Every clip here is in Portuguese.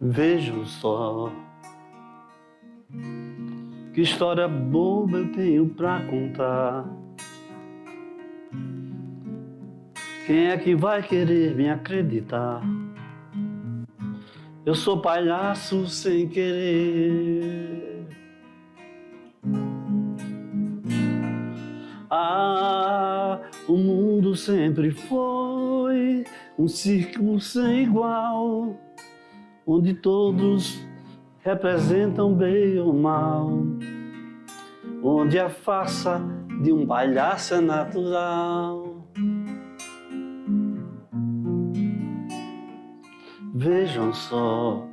Vejam só, que história boba eu tenho pra contar. Quem é que vai querer me acreditar? Eu sou palhaço sem querer. Ah, o mundo sempre foi um círculo sem igual, onde todos representam bem ou mal, onde a farsa de um palhaço é natural. Vejam só,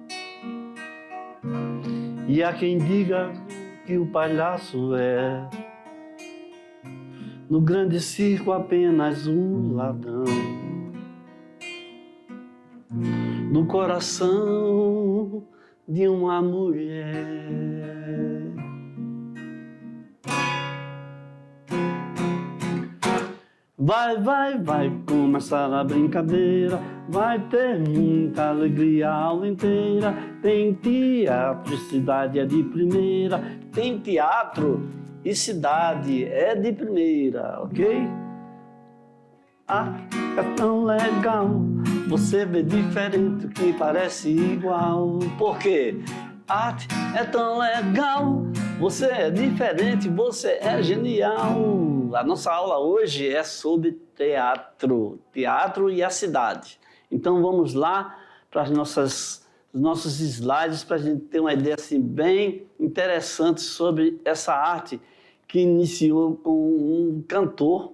e há quem diga que o palhaço é, no grande circo, apenas um ladrão. No coração de uma mulher. Vai começar a brincadeira, vai ter muita alegria a aula inteira. Tem teatro e cidade é de primeira, tem teatro e cidade é de primeira, ok? Ah, é tão legal, você vê diferente que parece igual. Por quê? Arte é tão legal, você é diferente, você é genial. A nossa aula hoje é sobre teatro, teatro e a cidade. Então vamos lá para os nossos slides para a gente ter uma ideia assim, bem interessante sobre essa arte que iniciou com um cantor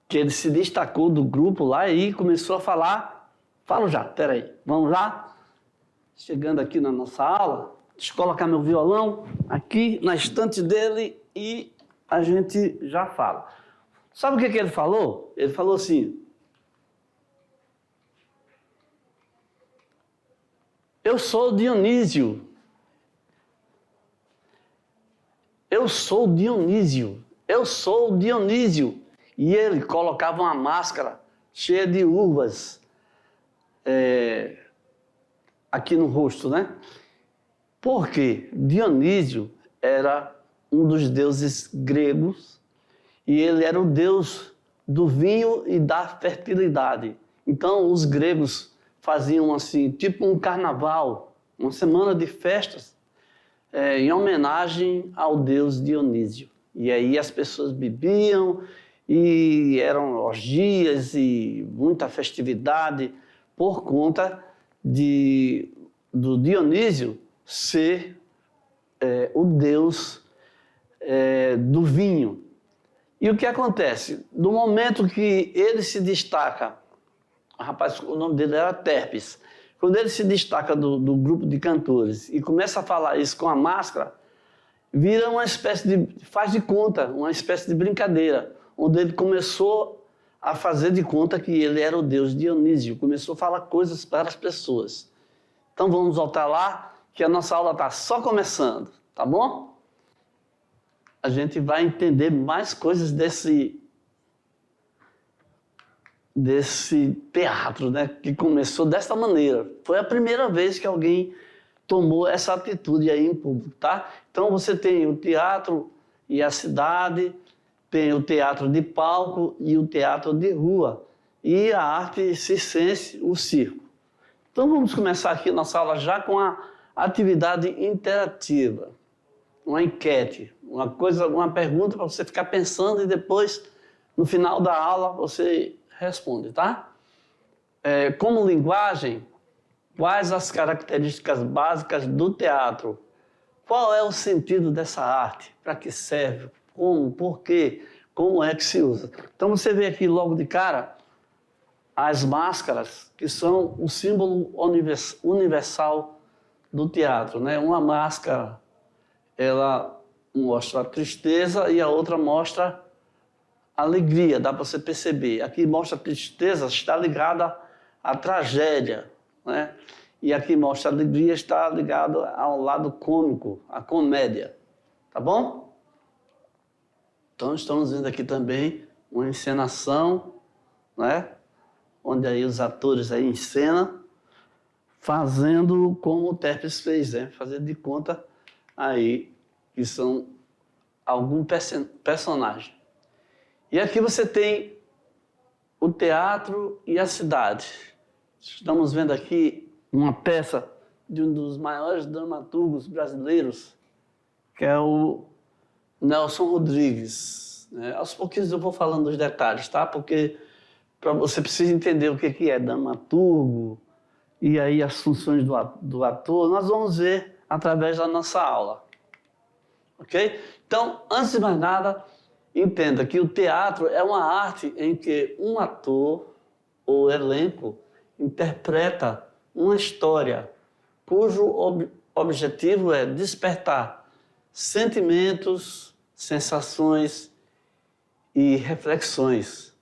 que ele se destacou do grupo lá e começou a falar. Falo já, peraí, vamos lá? Chegando aqui na nossa aula, deixa eu colocar meu violão aqui na estante dele e a gente já fala. Sabe o que ele falou? Ele falou assim: eu sou Dionísio. Eu sou Dionísio. Eu sou Dionísio. E ele colocava uma máscara cheia de uvas aqui no rosto, né? Porque Dionísio era um dos deuses gregos e ele era o deus do vinho e da fertilidade. Então os gregos faziam assim, tipo um carnaval, uma semana de festas, em homenagem ao deus Dionísio. E aí as pessoas bebiam e eram orgias e muita festividade por conta do Dionísio ser o deus do vinho. E o que acontece? No momento que ele se destaca, rapaz, o nome dele era Terpes, quando ele se destaca do grupo de cantores e começa a falar isso com a máscara, vira uma espécie de, faz de conta, uma espécie de brincadeira, onde ele começou a fazer de conta que ele era o deus Dionísio, começou a falar coisas para as pessoas. Então vamos voltar lá, que a nossa aula está só começando, tá bom? A gente vai entender mais coisas desse teatro, né, que começou dessa maneira. Foi a primeira vez que alguém tomou essa atitude aí em público, tá? Então você tem o teatro e a cidade, tem o teatro de palco e o teatro de rua, e a arte circense, o circo. Então vamos começar aqui nossa aula já com a atividade interativa, uma enquete, uma pergunta para você ficar pensando e depois, no final da aula, você responde, tá? Como linguagem, quais as características básicas do teatro? Qual é o sentido dessa arte? Para que serve? Como? Por quê? Como é que se usa? Então você vê aqui logo de cara as máscaras, que são o símbolo universal do teatro, né? Uma máscara, ela mostra a tristeza e a outra mostra a alegria, dá para você perceber. Aqui mostra a tristeza, está ligada à tragédia, né? E aqui mostra a alegria, está ligada ao lado cômico, à comédia, tá bom? Então estamos vendo aqui também uma encenação, né? Onde aí os atores aí encenam, fazendo como o Terpes fez, né? Fazendo de conta aí que são algum personagem. E aqui você tem o teatro e a cidade. Estamos vendo aqui uma peça de um dos maiores dramaturgos brasileiros, que é o Nelson Rodrigues. Aos pouquinhos eu vou falando dos detalhes, tá? Porque você precisa entender o que é dramaturgo e aí as funções do ator, nós vamos ver através da nossa aula. Ok? Então, antes de mais nada, entenda que o teatro é uma arte em que um ator ou elenco interpreta uma história cujo objetivo é despertar sentimentos, sensações e reflexões.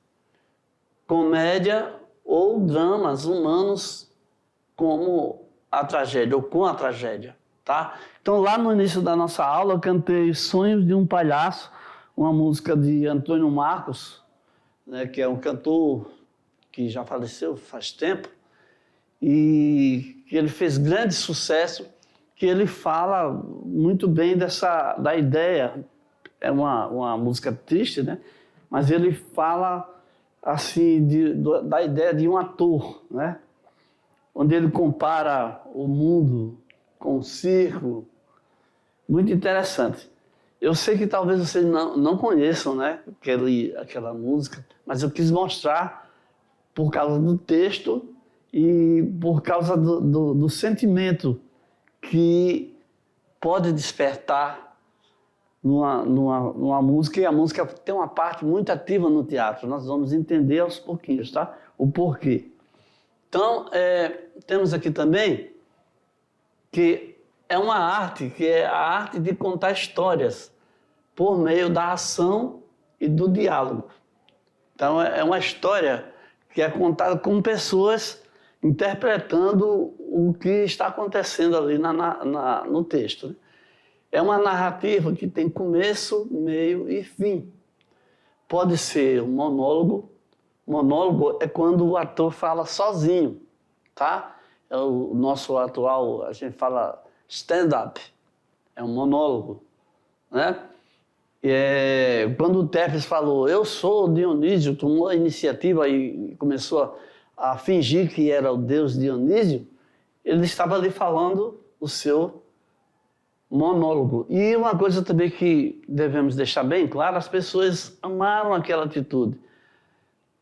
Comédia ou dramas humanos como a tragédia ou com a tragédia, tá? Então, lá no início da nossa aula, eu cantei Sonhos de um Palhaço, uma música de Antônio Marcos, né, que é um cantor que já faleceu faz tempo, e que ele fez grande sucesso, que ele fala muito bem da ideia. É uma música triste, né? Mas ele fala assim da ideia de um ator, né? Onde ele compara o mundo com o circo. Muito interessante. Eu sei que talvez vocês não conheçam, né, aquela música, mas eu quis mostrar por causa do texto e por causa do sentimento que pode despertar numa música, e a música tem uma parte muito ativa no teatro. Nós vamos entender aos pouquinhos, tá? O porquê. Então, temos aqui também que é uma arte, que é a arte de contar histórias por meio da ação e do diálogo. Então, é uma história que é contada com pessoas interpretando o que está acontecendo ali no texto, né? É uma narrativa que tem começo, meio e fim. Pode ser um monólogo. Monólogo é quando o ator fala sozinho, tá? É o nosso atual, a gente fala stand-up, é um monólogo, né? Quando o Terpes falou, eu sou Dionísio, tomou a iniciativa e começou a fingir que era o deus Dionísio, ele estava ali falando o seu monólogo. E uma coisa também que devemos deixar bem claro, as pessoas amaram aquela atitude,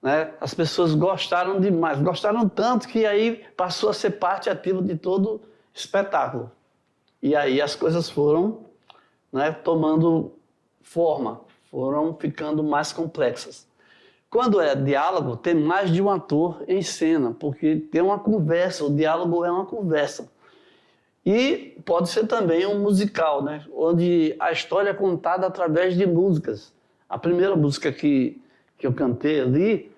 né? As pessoas gostaram demais, gostaram tanto que aí passou a ser parte ativa de todo o espetáculo. E aí as coisas foram, né, tomando forma, foram ficando mais complexas. Quando é diálogo, tem mais de um ator em cena, porque tem uma conversa, o diálogo é uma conversa. E pode ser também um musical, né, onde a história é contada através de músicas. A primeira música que eu cantei ali,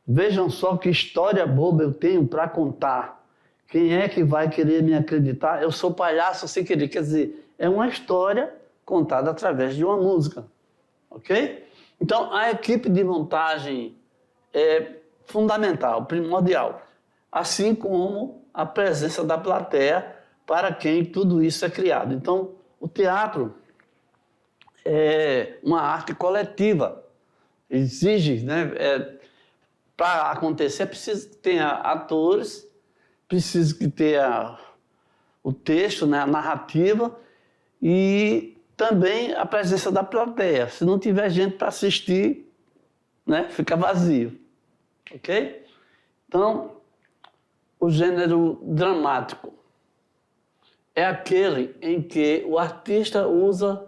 vejam só que história boba eu tenho para contar. Quem é que vai querer me acreditar? Eu sou palhaço sem querer. Quer dizer, é uma história contada através de uma música, ok? Então, a equipe de montagem é fundamental, primordial, assim como a presença da plateia para quem tudo isso é criado. Então, o teatro é uma arte coletiva, exige, né? Para acontecer, é preciso que tenha atores, preciso que tenha o texto, né? A narrativa e também a presença da plateia. Se não tiver gente para assistir, né, fica vazio. Ok? Então, o gênero dramático é aquele em que o artista usa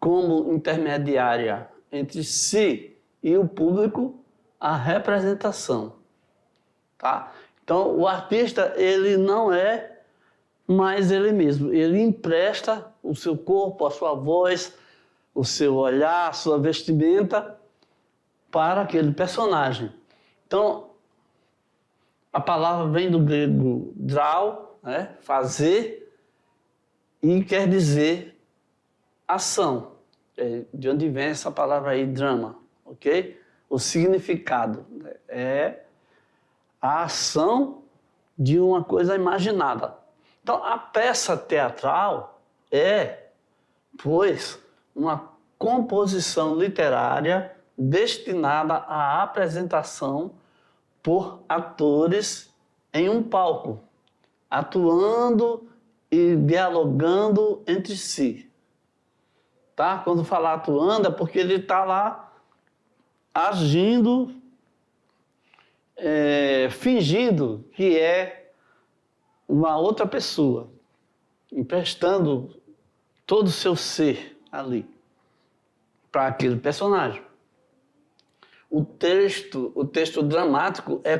como intermediária entre si e o público a representação. Tá? Então, o artista, ele não é mais ele mesmo. Ele empresta o seu corpo, a sua voz, o seu olhar, a sua vestimenta para aquele personagem. Então, a palavra vem do grego drau, né? Fazer, e quer dizer ação. De onde vem essa palavra aí, drama, ok? O significado é a ação de uma coisa imaginada. Então, a peça teatral é, pois, uma composição literária destinada à apresentação por atores em um palco, atuando e dialogando entre si. Tá? Quando falar atuando é porque ele está lá agindo, fingindo que é uma outra pessoa, emprestando todo o seu ser ali para aquele personagem. O texto dramático é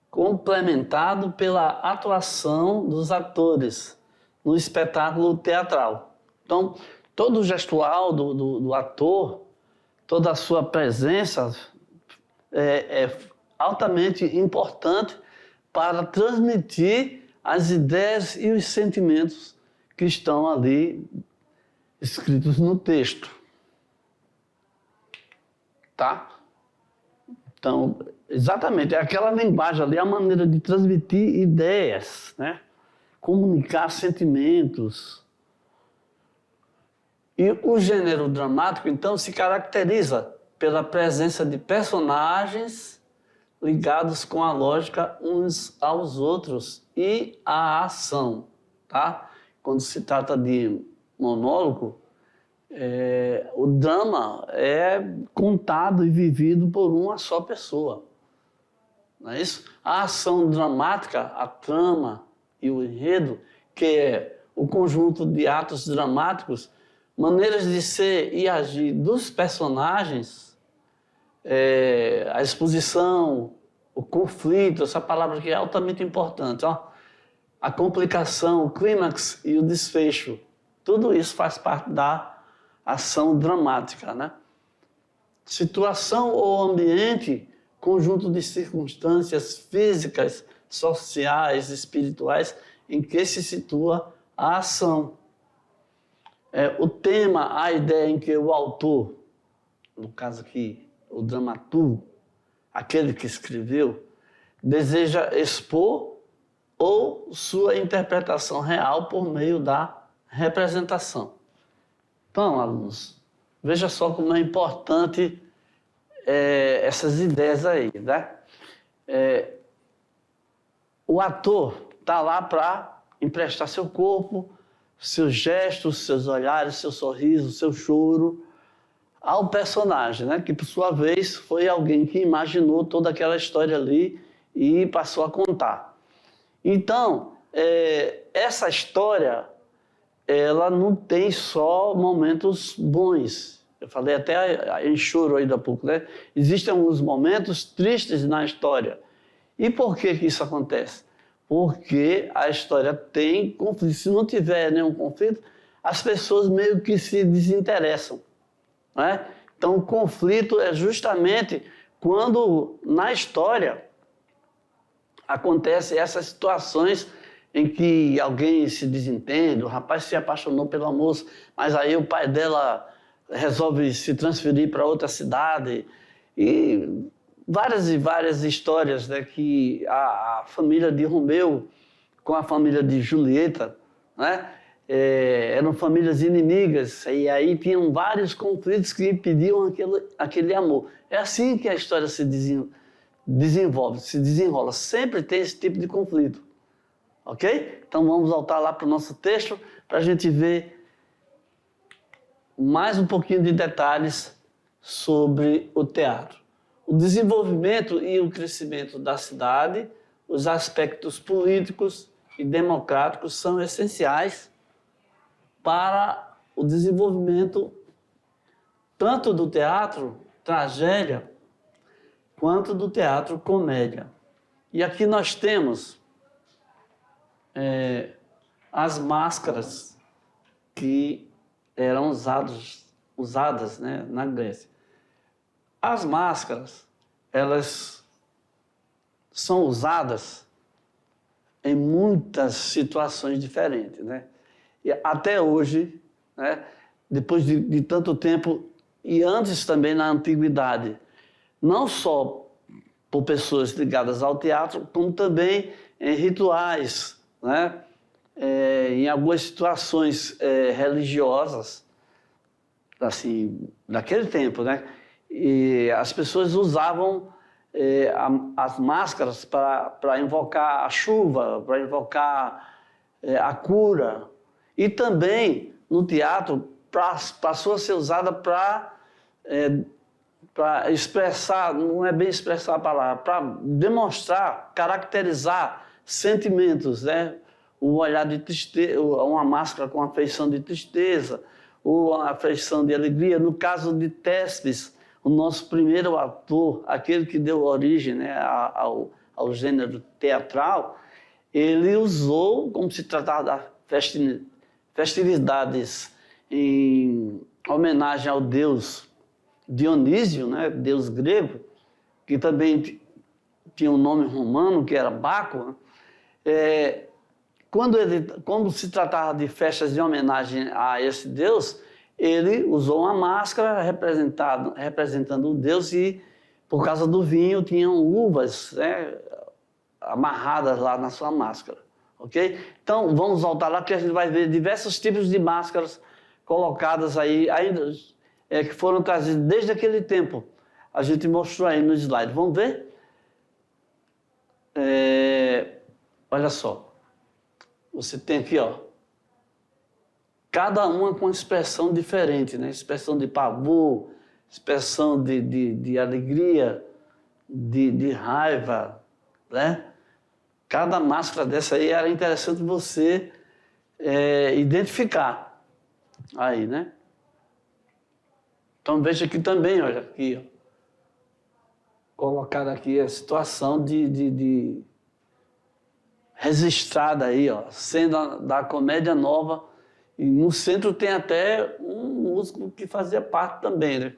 complementado pela atuação dos atores no espetáculo teatral. Então, todo o gestual do ator, toda a sua presença é altamente importante para transmitir as ideias e os sentimentos que estão ali escritos no texto. Tá? Então, exatamente, é aquela linguagem ali, a maneira de transmitir ideias, né? Comunicar sentimentos. E o gênero dramático, então, se caracteriza pela presença de personagens ligados com a lógica uns aos outros e a ação, tá? Quando se trata de monólogo, o drama é contado e vivido por uma só pessoa. Não é isso? A ação dramática, a trama e o enredo, que é o conjunto de atos dramáticos, maneiras de ser e agir dos personagens, a exposição, o conflito, essa palavra que é altamente importante, ó, a complicação, o clímax e o desfecho, tudo isso faz parte da ação dramática, né? Situação ou ambiente, conjunto de circunstâncias físicas, sociais, espirituais, em que se situa a ação. O tema, a ideia em que o autor, no caso aqui, o dramaturgo, aquele que escreveu, deseja expor ou sua interpretação real por meio da representação. Então, alunos, veja só como é importante essas ideias aí, né? O ator está lá para emprestar seu corpo, seus gestos, seus olhares, seu sorriso, seu choro ao personagem, né? Que por sua vez foi alguém que imaginou toda aquela história ali e passou a contar. Então, essa história, ela não tem só momentos bons. Eu falei até em choro ainda há pouco, né? Existem alguns momentos tristes na história. E por que isso acontece? Porque a história tem conflito. Se não tiver nenhum conflito, as pessoas meio que se desinteressam, né? Então, o conflito é justamente quando, na história, acontecem essas situações em que alguém se desentende, o rapaz se apaixonou pela moça, mas aí o pai dela resolve se transferir para outra cidade, e várias histórias, né, que a família de Romeu com a família de Julieta, né, eram famílias inimigas, e aí tinham vários conflitos que impediam aquele amor. É assim que a história se desenvolve, se desenrola. Sempre tem esse tipo de conflito. Ok? Então vamos voltar lá para o nosso texto para a gente ver mais um pouquinho de detalhes sobre o teatro. O desenvolvimento e o crescimento da cidade, os aspectos políticos e democráticos são essenciais para o desenvolvimento tanto do teatro tragédia quanto do teatro comédia. E aqui nós temos as máscaras que eram usadas, né, na Grécia. As máscaras, elas são usadas em muitas situações diferentes, né? E até hoje, né, depois de tanto tempo, e antes também na antiguidade, não só por pessoas ligadas ao teatro, como também em rituais, né? Em algumas situações religiosas, assim, naquele tempo, né? E as pessoas usavam as máscaras para invocar a chuva, para invocar a cura. E também, no teatro, passou a ser usada para expressar, não é bem expressar a palavra, para demonstrar, caracterizar sentimentos, né? O olhar de tristeza, uma máscara com a feição de tristeza, ou a feição de alegria. No caso de Téspes, o nosso primeiro ator, aquele que deu origem, né, ao gênero teatral, ele usou, como se tratava da festividades em homenagem ao deus Dionísio, né, deus grego, que também tinha um nome romano, que era Baco. Quando se tratava de festas de homenagem a esse deus, ele usou uma máscara representando o deus e, por causa do vinho, tinham uvas, né, amarradas lá na sua máscara. Ok? Então, vamos voltar lá que a gente vai ver diversos tipos de máscaras colocadas aí, ainda, que foram trazidas desde aquele tempo. A gente mostrou aí no slide. Vamos ver? Olha só. Você tem aqui, ó, cada uma com expressão diferente, né? Expressão de pavor, expressão de alegria, de raiva, né? Cada máscara dessa aí era interessante você identificar aí, né? Então veja aqui também, olha, aqui, ó, colocar aqui a situação de registrada aí, ó, cena da Comédia Nova, e no centro tem até um músico que fazia parte também, né?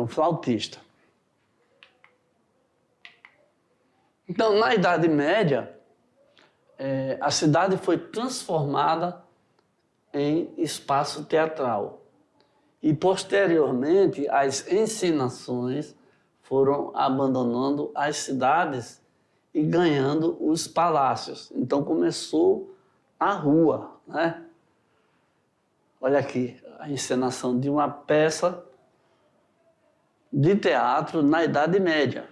Um flautista. Então, na Idade Média, a cidade foi transformada em espaço teatral. E, posteriormente, as encenações foram abandonando as cidades e ganhando os palácios. Então, começou a rua, né? Olha aqui, a encenação de uma peça de teatro na Idade Média.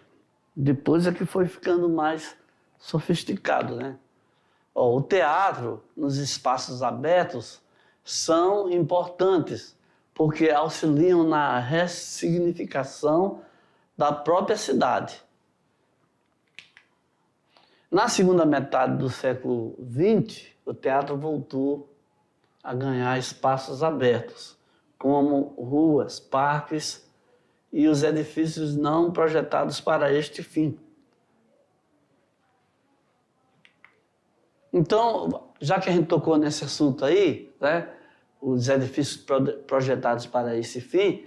Depois é que foi ficando mais sofisticado, né? O teatro, nos espaços abertos, são importantes, porque auxiliam na ressignificação da própria cidade. Na segunda metade do século XX, o teatro voltou a ganhar espaços abertos, como ruas, parques e os edifícios não projetados para este fim. Então, já que a gente tocou nesse assunto aí, né, os edifícios projetados para esse fim,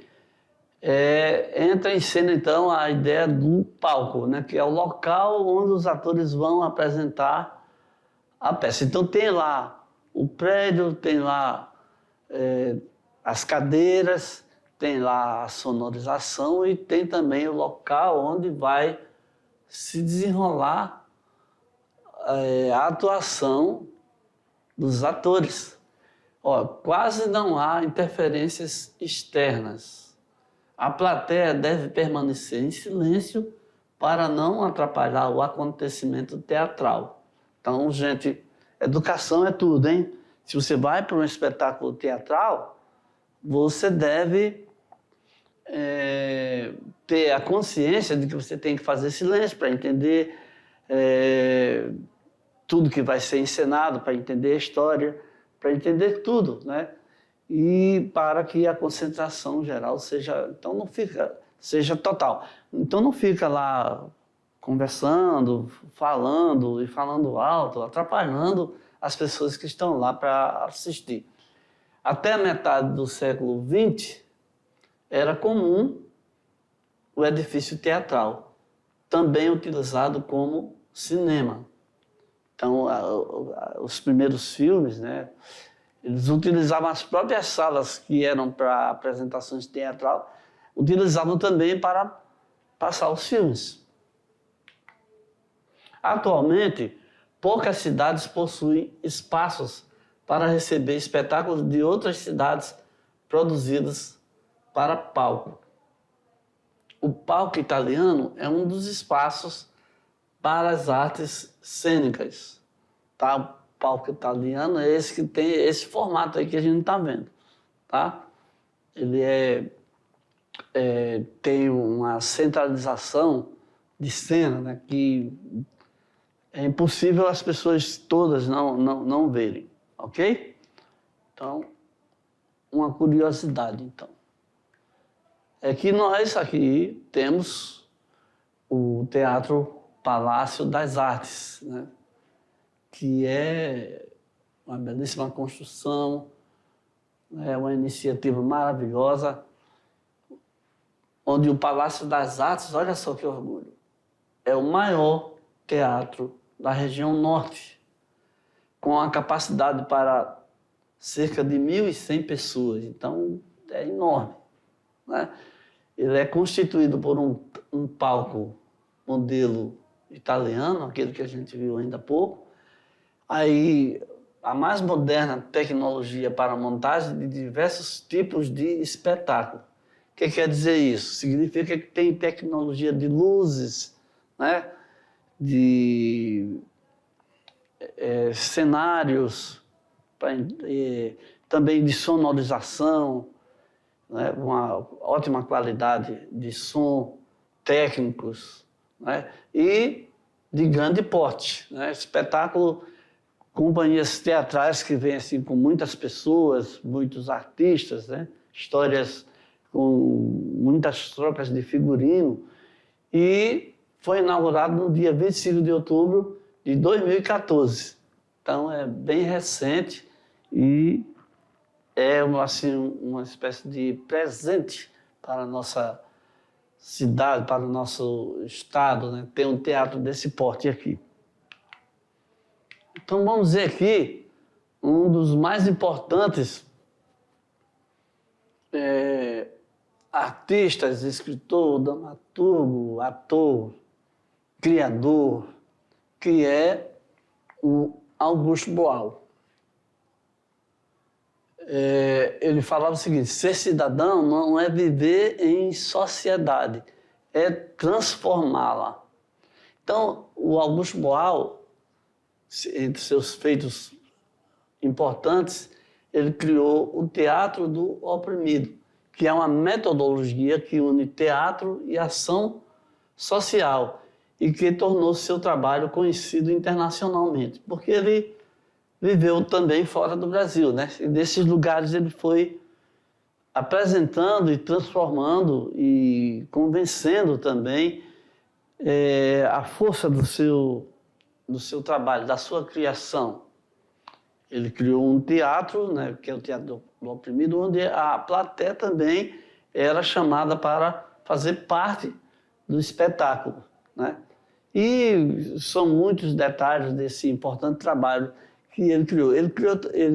entra em cena, então, a ideia do palco, né, que é o local onde os atores vão apresentar a peça. Então, tem lá o prédio, tem lá as cadeiras, tem lá a sonorização e tem também o local onde vai se desenrolar a atuação dos atores. Quase não há interferências externas. A plateia deve permanecer em silêncio para não atrapalhar o acontecimento teatral. Então, gente, educação é tudo, hein? Se você vai para um espetáculo teatral, você deve ter a consciência de que você tem que fazer silêncio para entender tudo que vai ser encenado, para entender a história, para entender tudo, né? E para que a concentração geral seja total. Então não fica lá conversando, falando alto, atrapalhando as pessoas que estão lá para assistir. Até a metade do século XX, era comum o edifício teatral, também utilizado como cinema. Então, os primeiros filmes, né, eles utilizavam as próprias salas que eram para apresentações teatrais, utilizavam também para passar os filmes. Atualmente, poucas cidades possuem espaços para receber espetáculos de outras cidades produzidos para palco. O palco italiano é um dos espaços para as artes cênicas. Tá? O palco italiano é esse que tem esse formato aí que a gente está vendo. Tá? Ele tem uma centralização de cena, né, que é impossível as pessoas todas não verem, ok? Então, uma curiosidade, então. É que nós aqui temos o Teatro Palácio das Artes, né, que é uma belíssima construção, é uma iniciativa maravilhosa, onde o Palácio das Artes, olha só que orgulho, é o maior teatro da região norte, com a capacidade para cerca de 1.100 pessoas. Então, é enorme, né? Ele é constituído por um palco modelo italiano, aquele que a gente viu ainda há pouco. Aí, a mais moderna tecnologia para a montagem de diversos tipos de espetáculo. O que quer dizer isso? Significa que tem tecnologia de luzes, né? De cenários, também de sonorização, né? Uma ótima qualidade de som, técnicos, né? E de grande porte, né? Espetáculo, companhias teatrais que vêm assim, com muitas pessoas, muitos artistas, né? Histórias com muitas trocas de figurino, e foi inaugurado no dia 25 de outubro de 2014. Então, é bem recente e é assim, uma espécie de presente para a nossa cidade, para o nosso estado, né? Ter um teatro desse porte aqui. Então, vamos ver aqui um dos mais importantes artistas, escritor, dramaturgo, ator, criador, que é o Augusto Boal. Ele falava o seguinte: ser cidadão não é viver em sociedade, é transformá-la. Então, o Augusto Boal, entre seus feitos importantes, ele criou o Teatro do Oprimido, que é uma metodologia que une teatro e ação social e que tornou seu trabalho conhecido internacionalmente, porque ele viveu também fora do Brasil, né? E desses lugares ele foi apresentando e transformando e convencendo também a força do seu trabalho, da sua criação. Ele criou um teatro, né, que é o Teatro do Oprimido, onde a plateia também era chamada para fazer parte do espetáculo, né? E são muitos detalhes desse importante trabalho que ele criou. Ele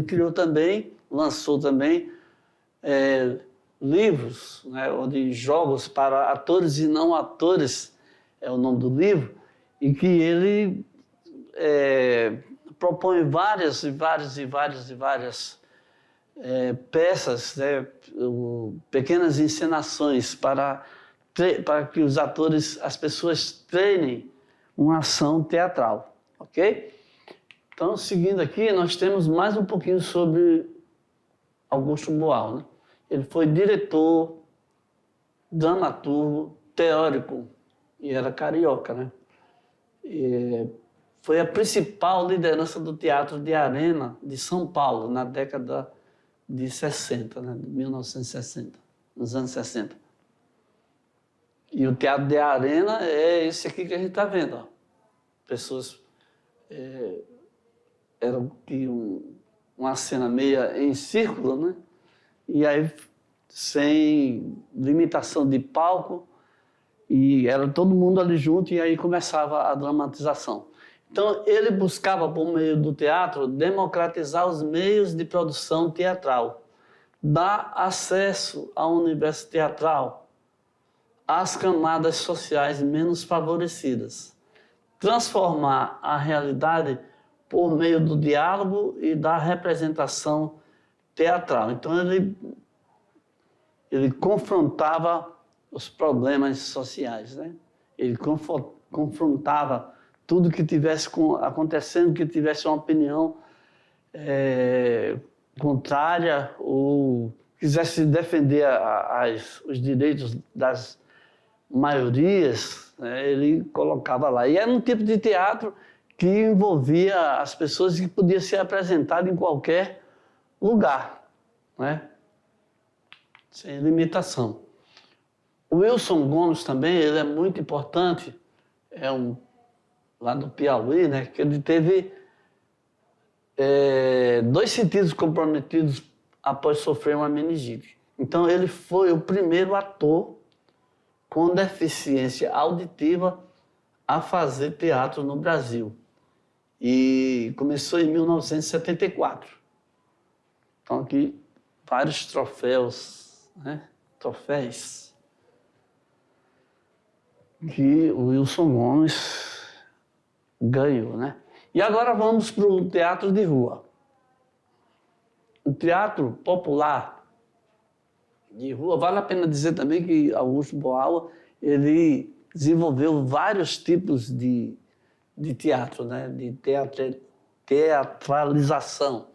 criou também, lançou também livros, né, onde jogos para atores e não atores é o nome do livro, e que ele propõe várias peças, né, pequenas encenações para que os atores, as pessoas treinem uma ação teatral, ok? Então, seguindo aqui, nós temos mais um pouquinho sobre Augusto Boal, né? Ele foi diretor, dramaturgo, teórico, e era carioca, né? Foi a principal liderança do Teatro de Arena de São Paulo, na década de 60, né? De 1960, nos anos 60. E o Teatro de Arena é esse aqui que a gente está vendo, ó. Pessoas eram uma cena meia em círculo, né? E aí, sem limitação de palco, e era todo mundo ali junto, e aí começava a dramatização. Então, ele buscava, por meio do teatro, democratizar os meios de produção teatral, dar acesso ao universo teatral às camadas sociais menos favorecidas, transformar a realidade por meio do diálogo e da representação teatral. Então, ele confrontava os problemas sociais, né? Ele confrontava tudo que tivesse acontecendo, que tivesse uma opinião contrária ou quisesse defender os direitos das maiorias, né? Ele colocava lá. E era um tipo de teatro que envolvia as pessoas e que podia ser apresentado em qualquer lugar, né? Sem limitação. O Wilson Gomes também, ele é muito importante, lá do Piauí, né? Que ele teve 2 sentidos comprometidos após sofrer uma meningite. Então, ele foi o primeiro ator com deficiência auditiva a fazer teatro no Brasil. E começou em 1974. Então, aqui, vários troféus, né? Troféus que o Wilson Gomes ganhou, né? E agora vamos para o teatro de rua. O teatro popular de rua, vale a pena dizer também que Augusto Boal, ele desenvolveu vários tipos de teatro, né? De teatralização.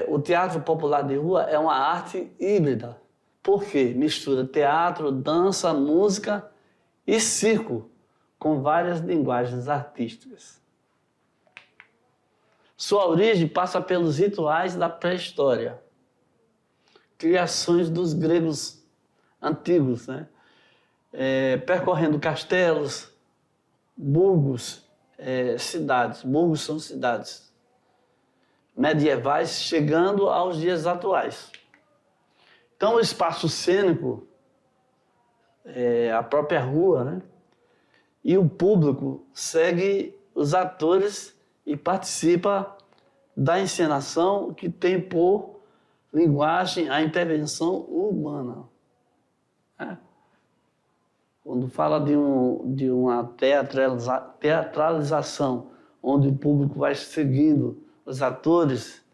O teatro popular de rua é uma arte híbrida. Por quê? Mistura teatro, dança, música e circo, com várias linguagens artísticas. Sua origem passa pelos rituais da pré-história, criações dos gregos antigos, né? Percorrendo castelos, burgos, cidades. Burgos são cidades medievais, chegando aos dias atuais. Então, o espaço cênico, a própria rua, né? E o público segue os atores e participa da encenação que tem por linguagem a intervenção urbana. Né? Quando fala de uma teatralização, onde o público vai seguindo os atores,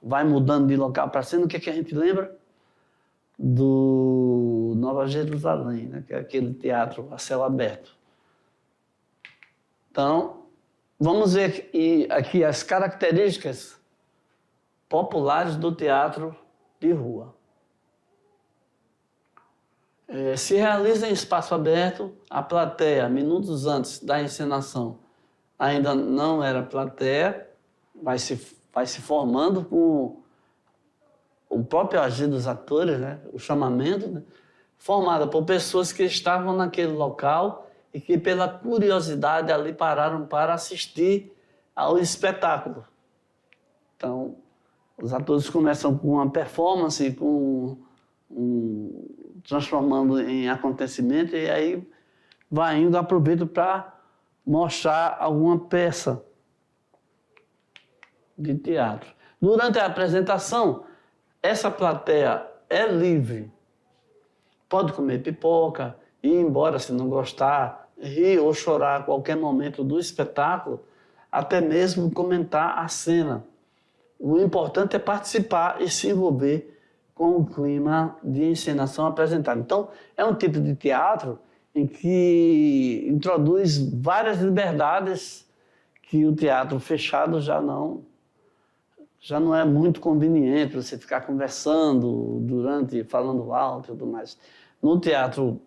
vai mudando de local para cena, o que é que a gente lembra? Do Nova Jerusalém, né? Que é aquele teatro a céu aberto. Então, vamos ver aqui as características populares do teatro de rua. Se realiza em espaço aberto, a plateia, minutos antes da encenação, ainda não era plateia, vai se formando com o próprio agir dos atores, né? O chamamento, né? Formada por pessoas que estavam naquele local e que, pela curiosidade, ali pararam para assistir ao espetáculo. Então, os atores começam com uma performance, transformando em acontecimento, e aí vai indo, aproveita para mostrar alguma peça de teatro. Durante a apresentação, essa plateia é livre. Pode comer pipoca, ir embora se não gostar, rir ou chorar a qualquer momento do espetáculo, até mesmo comentar a cena. O importante é participar e se envolver com o clima de encenação apresentado. Então, é um tipo de teatro em que introduz várias liberdades que o teatro fechado já não é muito conveniente você ficar conversando falando alto e tudo mais. No teatro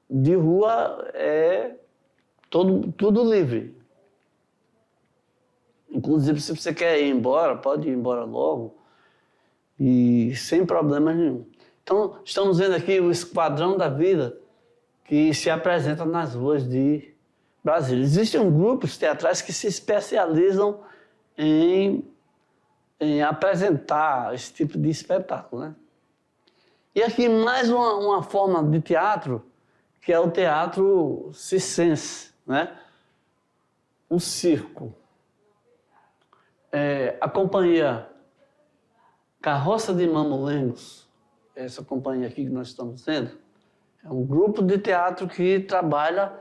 de rua é tudo livre. Inclusive, se você quer ir embora, pode ir embora logo e sem problema nenhum. Então, estamos vendo aqui o esquadrão da vida que se apresenta nas ruas de Brasília. Existem grupos teatrais que se especializam em apresentar esse tipo de espetáculo, né? E aqui mais uma forma de teatro, que é o teatro circense, né? O circo. A companhia Carroça de Mamulengos, essa companhia aqui que nós estamos vendo, é um grupo de teatro que trabalha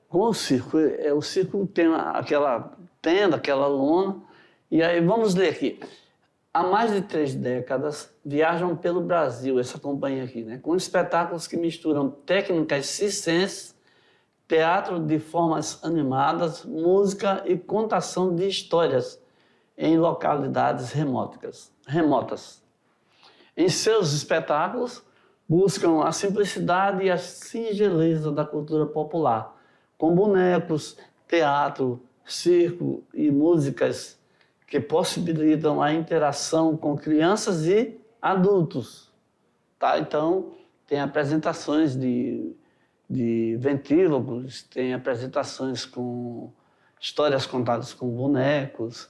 com o circo. O circo tem aquela tenda, aquela lona, e aí vamos ler aqui. Há mais de 3 décadas viajam pelo Brasil essa companhia aqui, né? Com espetáculos que misturam técnicas circenses, teatro de formas animadas, música e contação de histórias em localidades remotas. Em seus espetáculos, buscam a simplicidade e a singeleza da cultura popular, com bonecos, teatro, circo e músicas que possibilitam a interação com crianças e adultos. Tá? Então, tem apresentações de ventrílocos, tem apresentações com histórias contadas com bonecos,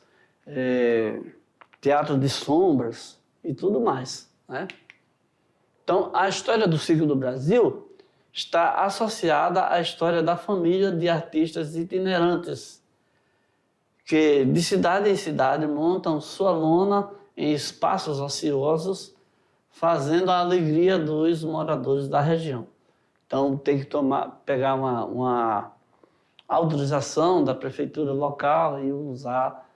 teatro de sombras e tudo mais, né? Então, a história do circo do Brasil está associada à história da família de artistas itinerantes que, de cidade em cidade, montam sua lona em espaços ociosos, fazendo a alegria dos moradores da região. Então, tem que pegar uma autorização da prefeitura local e usar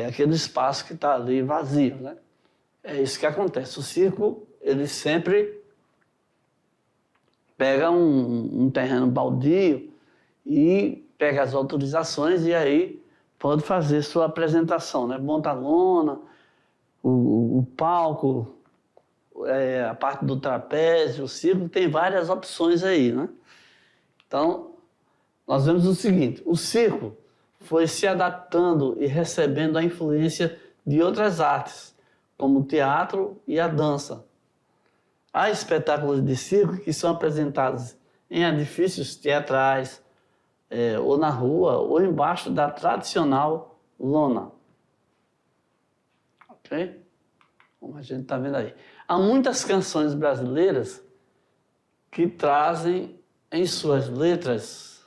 aquele espaço que está ali vazio, né? É isso que acontece. O circo, ele sempre pega um terreno baldio e pega as autorizações e aí pode fazer sua apresentação, né? Monta a lona, o palco, a parte do trapézio, o circo, tem várias opções aí, né? Então, nós vemos o seguinte, o circo foi se adaptando e recebendo a influência de outras artes, como o teatro e a dança. Há espetáculos de circo que são apresentados em edifícios teatrais, ou na rua, ou embaixo da tradicional lona. Ok? Como a gente está vendo aí. Há muitas canções brasileiras que trazem em suas letras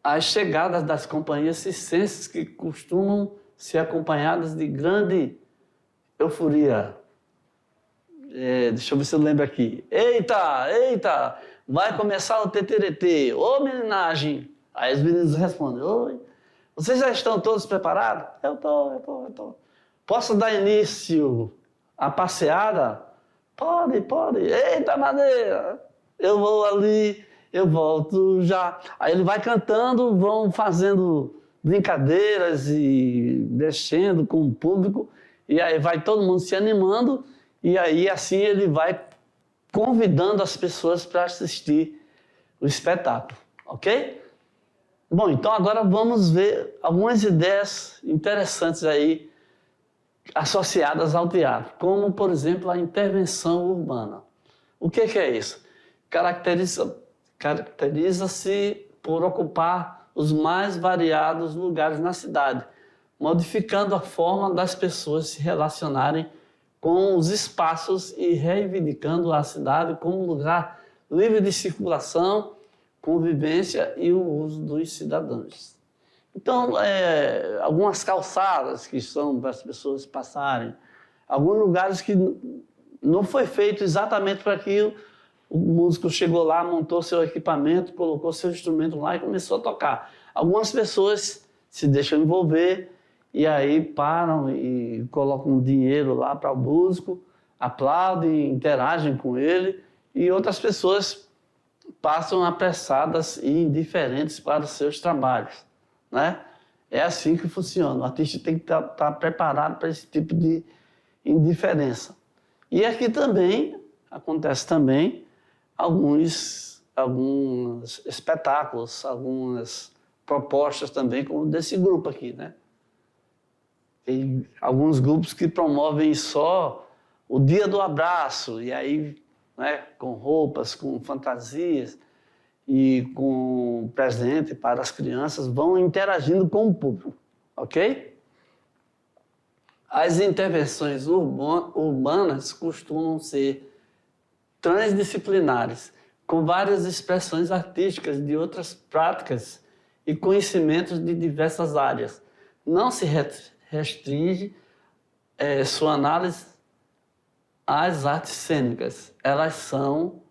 as chegadas das companhias circenses que costumam ser acompanhadas de grande euforia. Deixa eu ver se eu lembro aqui. Eita, eita, vai começar o teteretê. Ô, meninagem. Aí os meninos respondem, oi, vocês já estão todos preparados? Eu tô. Posso dar início à passeada? Pode. Eita, madeira. Eu vou ali, eu volto já. Aí ele vai cantando, vão fazendo brincadeiras e mexendo com o público. E aí vai todo mundo se animando. E aí, assim, ele vai convidando as pessoas para assistir o espetáculo, ok? Bom, então agora vamos ver algumas ideias interessantes aí associadas ao teatro, como, por exemplo, a intervenção urbana. O que é isso? Caracteriza-se por ocupar os mais variados lugares na cidade, modificando a forma das pessoas se relacionarem com os espaços e reivindicando a cidade como lugar livre de circulação, convivência e o uso dos cidadãos. Então, algumas calçadas que são para as pessoas passarem, alguns lugares que não foi feito exatamente para aquilo, o músico chegou lá, montou seu equipamento, colocou seu instrumento lá e começou a tocar. Algumas pessoas se deixam envolver e aí param e colocam dinheiro lá para o músico, aplaudem, interagem com ele, e outras pessoas passam apressadas e indiferentes para os seus trabalhos, né? É assim que funciona. O artista tem que estar preparado para esse tipo de indiferença. E aqui também, acontece também, alguns espetáculos, algumas propostas também, como desse grupo aqui, né? Tem alguns grupos que promovem só o dia do abraço, e aí, né, com roupas, com fantasias e com presente para as crianças, vão interagindo com o público, ok? As intervenções urbanas costumam ser transdisciplinares, com várias expressões artísticas de outras práticas e conhecimentos de diversas áreas. Não se restringe sua análise às artes cênicas. Elas são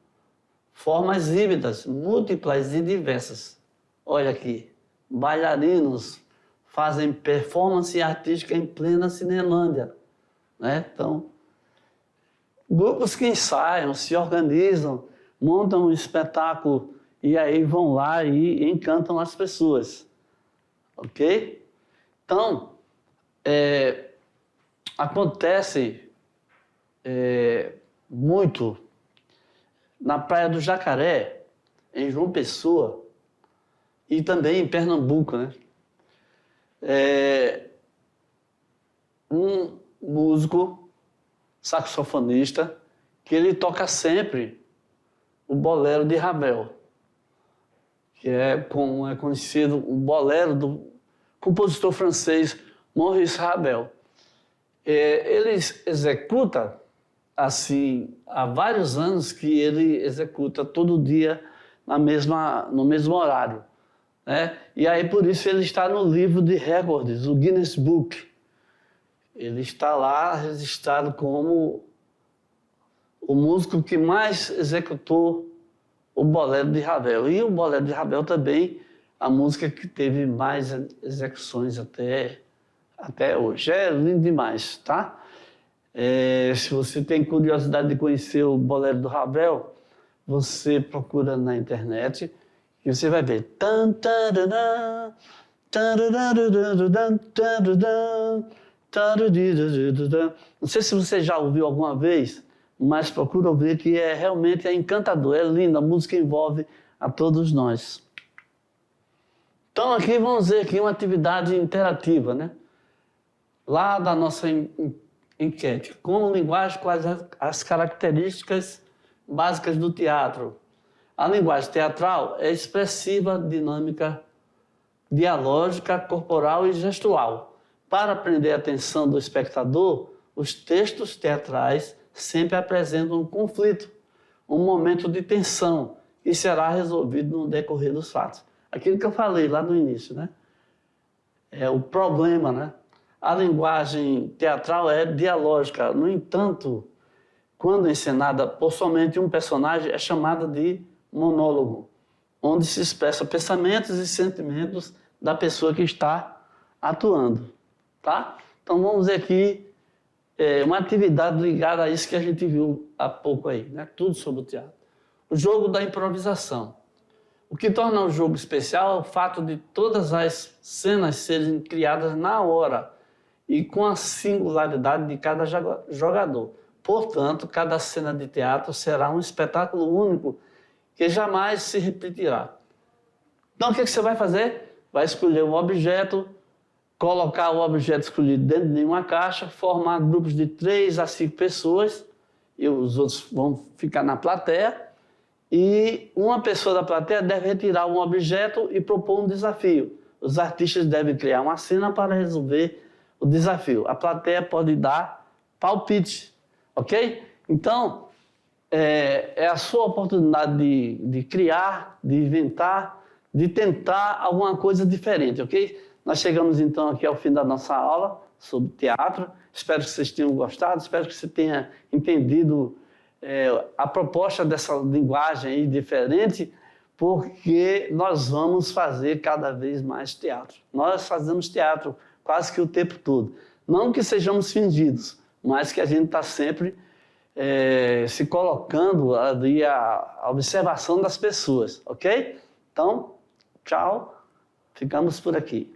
formas híbridas, múltiplas e diversas. Olha aqui, bailarinos fazem performance artística em plena Cinelândia, né? Então, grupos que ensaiam, se organizam, montam um espetáculo e aí vão lá e encantam as pessoas, ok? Então, acontece muito na Praia do Jacaré, em João Pessoa, e também em Pernambuco, né? Um músico, saxofonista, que ele toca sempre o bolero de Ravel, que como é conhecido o bolero do compositor francês Maurice Ravel. Ele executa assim há vários anos que ele executa todo dia no mesmo horário, né? E aí por isso ele está no livro de recordes, o Guinness Book. Ele está lá registrado como o músico que mais executou o bolero de Ravel. E o bolero de Ravel também, a música que teve mais execuções até hoje. É lindo demais, tá? Se você tem curiosidade de conhecer o bolero do Ravel, você procura na internet e você vai ver. Não sei se você já ouviu alguma vez, mas procura ouvir que realmente é encantador, é lindo, a música envolve a todos nós. Então aqui vamos ver aqui uma atividade interativa, né? Lá da nossa enquete. Como linguagem, quais as características básicas do teatro? A linguagem teatral é expressiva, dinâmica, dialógica, corporal e gestual. Para prender a atenção do espectador, os textos teatrais sempre apresentam um conflito, um momento de tensão, que será resolvido no decorrer dos fatos. Aquilo que eu falei lá no início, né? É o problema, né? A linguagem teatral é dialógica. No entanto, quando encenada por somente um personagem, é chamada de monólogo, onde se expressa pensamentos e sentimentos da pessoa que está atuando, tá? Então vamos ver aqui uma atividade ligada a isso que a gente viu há pouco aí, né? Tudo sobre o teatro. O jogo da improvisação. O que torna o jogo especial é o fato de todas as cenas serem criadas na hora e com a singularidade de cada jogador. Portanto, cada cena de teatro será um espetáculo único que jamais se repetirá. Então, o que você vai fazer? Vai escolher um objeto, colocar o objeto escolhido dentro de uma caixa, formar grupos de 3 a 5 pessoas, e os outros vão ficar na plateia, e uma pessoa da plateia deve retirar um objeto e propor um desafio. Os artistas devem criar uma cena para resolver o desafio. A plateia pode dar palpite, ok? Então, é a sua oportunidade de criar, de inventar, de tentar alguma coisa diferente, ok? Nós chegamos então aqui ao fim da nossa aula sobre teatro. Espero que vocês tenham gostado, espero que você tenha entendido a proposta dessa linguagem aí diferente, porque nós vamos fazer cada vez mais teatro. Nós fazemos teatro quase que o tempo todo. Não que sejamos fingidos, mas que a gente está sempre se colocando ali a observação das pessoas, ok? Então, tchau, ficamos por aqui.